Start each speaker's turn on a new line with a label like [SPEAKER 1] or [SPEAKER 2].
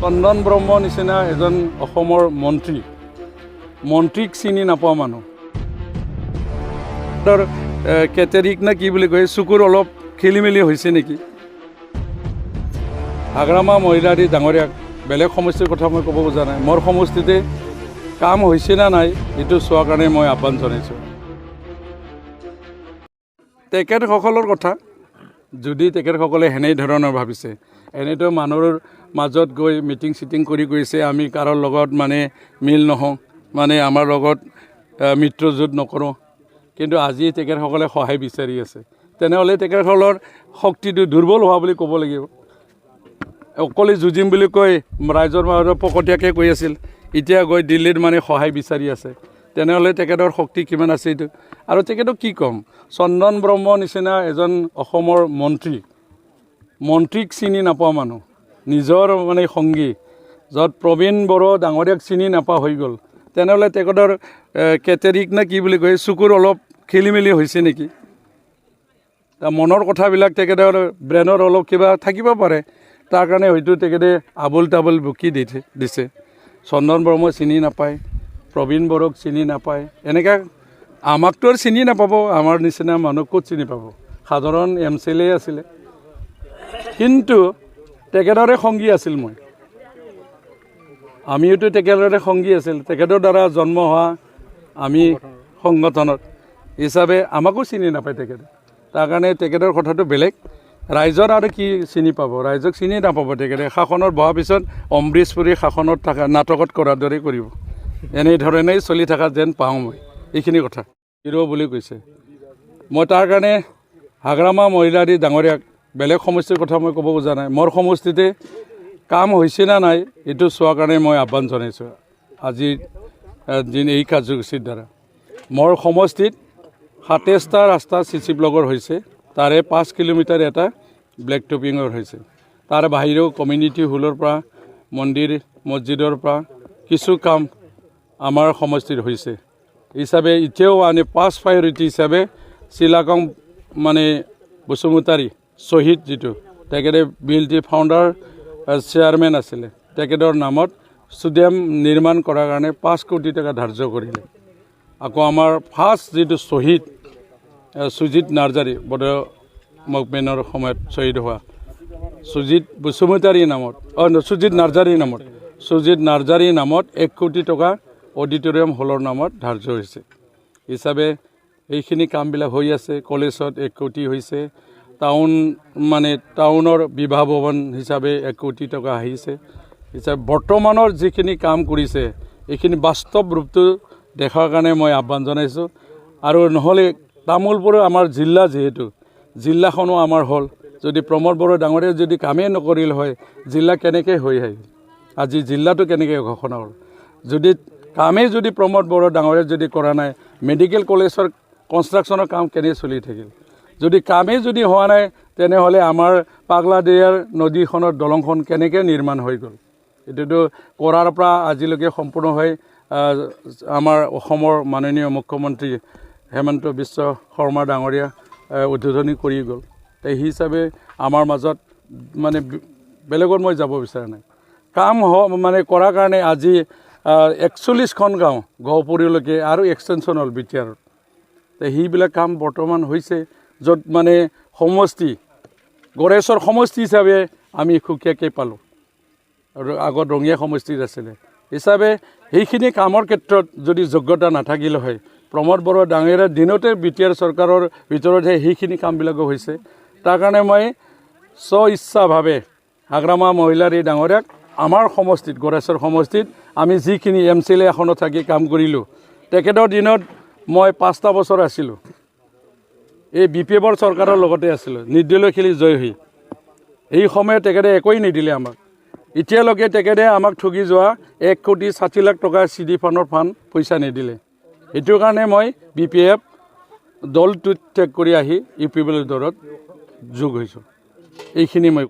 [SPEAKER 1] চন্দন ব্ৰহ্ম নিচিনা এজন অসমৰ মন্ত্ৰীক চিনি নাপোৱা মানুহ তাৰ কেটেৰিক না কি বুলি কয় চকুৰ অলপ খেলি মেলি হৈছে নেকি হাগ্ৰামা মহিলাৰী ডাঙৰীয়াক বেলেগ সমষ্টিৰ কথা মই ক'ব খোজা নাই মোৰ সমষ্টিতে কাম হৈছে না নাই এইটো চোৱাৰ কাৰণে মই আহ্বান জনাইছোঁ তেখেতসকলৰ কথা যদি তেখেতসকলে সেনেধৰণৰ ভাবিছে এনেতো মানুহৰ মাজত গৈ মিটিং চিটিং কৰি গৈছে আমি কাৰোৰ লগত মানে মিল নহওঁ মানে আমাৰ লগত মিত্ৰজোঁট নকৰোঁ কিন্তু আজি তেখেতসকলে সহায় বিচাৰি আছে তেনেহ'লে তেখেতসকলৰ শক্তিটো দুৰ্বল হোৱা বুলি ক'ব লাগিব অকলে যুঁজিম বুলি কৈ ৰাইজৰ মাজত পকতীয়াকৈ কৈ আছিল এতিয়া গৈ দিল্লীত মানে সহায় বিচাৰি আছে তেনেহ'লে তেখেতৰ শক্তি কিমান আছে এইটো আৰু তেখেতক কি ক'ম চন্দন ব্ৰহ্ম নিচিনা এজন অসমৰ মন্ত্ৰীক চিনি নাপোৱা মানুহ নিজৰ মানে সংগী য'ত প্ৰবীণ বড়ো ডাঙৰীয়াক চিনি নাপোৱা হৈ গ'ল তেনেহ'লে তেখেতৰ কেটেৰিক না কি বুলি কয় চকুৰ অলপ খেলি মেলি হৈছে নেকি মনৰ কথাবিলাক তেখেতৰ ব্ৰেইনৰ অলপ কিবা থাকিব পাৰে তাৰ কাৰণে হয়তো তেখেতে আবুল তাবুল বকি দিছে চন্দন ব্ৰহ্ম চিনি নাপায় প্ৰবীণ বড়োক চিনি নাপায় এনেকৈ আমাকতো আৰু চিনি নাপাব আমাৰ নিচিনা মানুহ ক'ত চিনি পাব সাধাৰণ MCLA আছিলে কিন্তু তেখেতৰে সংগী আছিল মই আমিওতো তেখেতৰে সংগী আছিল তেখেতৰ দ্বাৰা জন্ম হোৱা আমি সংগঠনত হিচাপে আমাকো চিনি নাপায় তেখেতে তাৰ কাৰণে তেখেতৰ কথাটো বেলেগ ৰাইজৰ আৰু কি চিনি পাব ৰাইজক চিনি নাপাব তেখেতে শাসনত বহাৰ পিছত অমৃশ পুৰী শাসনত থকা নাটকত কৰাৰ দৰে কৰিব এনেধৰণেই চলি থকা যেন পাওঁ মই এইখিনি কথা হিৰ' বুলি কৈছে মই তাৰ কাৰণে হাগ্ৰামা মহিলাৰী ডাঙৰীয়াক বেলেগ সমষ্টিৰ কথা মই ক'ব খোজা নাই মোৰ সমষ্টিতে কাম হৈছে না নাই এইটো চোৱাৰ কাৰণে মই আহ্বান জনাইছোঁ আজি এই কাৰ্যসূচীৰ দ্বাৰা মোৰ সমষ্টিত 27টা ৰাস্তা CC ব্লকৰ হৈছে তাৰে 5 কিলোমিটাৰ এটা ব্লেক টপিঙৰ হৈছে তাৰ বাহিৰেও কমিউনিটি হলৰ পৰা মন্দিৰ মছজিদৰ পৰা কিছু কাম আমাৰ সমষ্টিত হৈছে হিচাপে এতিয়াও মানে 5 প্ৰায়ৰিটি হিচাপে চিলাকং মানে বসুমতাৰী শ্বহীদ যিটো তেখেতে BLT ফাউণ্ডাৰ চেয়াৰমেন আছিলে তেখেতৰ নামত ষ্টেডিয়াম নিৰ্মাণ কৰাৰ কাৰণে 5 কোটি টকা ধাৰ্য কৰিলে আকৌ আমাৰ ফাৰ্ষ্ট যিটো শ্বহীদ সুজিত নাৰ্জাৰী বড়ো মুভমেণ্টৰ সময়ত শ্বহীদ হোৱা সুজিত বসুমতাৰী নামত সুজিত নাৰ্জাৰী নামত 1 কোটি টকা অডিটৰিয়াম হলৰ নামত ধাৰ্য হৈছে হিচাপে এইখিনি কামবিলাক হৈ আছে কলেজত 1 কোটি হৈছে টাউনৰ বিবাহ ভৱন হিচাপে 1 কোটি টকা আহিছে হিচাপে বৰ্তমানৰ যিখিনি কাম কৰিছে এইখিনি বাস্তৱ ৰূপটো দেখাৰ কাৰণে মই আহ্বান জনাইছোঁ আৰু নহ'লে তামোলপুৰ আমাৰ জিলা যিহেতু জিলাখনো আমাৰ হ'ল যদি প্ৰমোদ বড়ো ডাঙৰীয়া যদি কামেই নকৰিল হয় জিলা কেনেকৈ হৈ আহিল আজি জিলাটো কেনেকৈ ঘোষণা হ'ল যদি কামেই যদি প্ৰমোদ বড়ো ডাঙৰীয়া যদি কৰা নাই মেডিকেল কলেজৰ কনষ্ট্ৰাকশ্যনৰ কাম কেনে চলি থাকিল যদি কামেই যদি হোৱা নাই তেনেহ'লে আমাৰ পাগলাদিয়াৰ নদীখনৰ দলংখন কেনেকৈ নিৰ্মাণ হৈ গ'ল এইটোতো কৰাৰ পৰা আজিলৈকে সম্পূৰ্ণ হৈ আমাৰ অসমৰ মাননীয় মুখ্যমন্ত্ৰী হেমন্ত বিশ্ব শৰ্মা ডাঙৰীয়া উদ্বোধনী কৰি গ'ল সেই হিচাপে আমাৰ মাজত মানে বেলেগত মই যাব বিচৰা নাই কাম মানে কৰাৰ কাৰণে আজি 41খন গাঁও গহপুৰীলৈকে আৰু এক্সটেনশ্যন হ'ল BTRত সেইবিলাক কাম বৰ্তমান হৈছে য'ত মানে সমষ্টি গড়েশ্বৰ সমষ্টি হিচাপে আমি সুকীয়াকৈ পালোঁ আৰু আগত ৰঙিয়া সমষ্টিত আছিলে হিচাপে সেইখিনি কামৰ ক্ষেত্ৰত যদি যোগ্যতা নাথাকিলে হয় প্ৰমোদ বড়ো ডাঙৰীয়াৰ দিনতে BTR চৰকাৰৰ ভিতৰতহে সেইখিনি কামবিলাকো হৈছে তাৰ কাৰণে মই ইচ্ছাভাৱে হাগ্ৰামা মহিলাৰী ডাঙৰীয়াক আমাৰ সমষ্টিত গড়েশ্বৰ সমষ্টিত আমি যিখিনি MCLA এখনত থাকি কাম কৰিলোঁ তেখেতৰ দিনত মই 5টা বছৰ আছিলোঁ এই BPFৰ চৰকাৰৰ লগতে আছিলোঁ নিৰ্দলীয় খেলি জয় হৈ এই সময়ত তেখেতে একোৱেই নিদিলে আমাক এতিয়ালৈকে তেখেতে আমাক ঠগি যোৱা 1 কোটি 60 লাখ টকা CD ফাণ্ডৰ পইচা নিদিলে এইটোৰ কাৰণে মই BPF দলটোত ত্যাগ কৰি আহি UPL দলত যোগ হৈছোঁ এইখিনি মই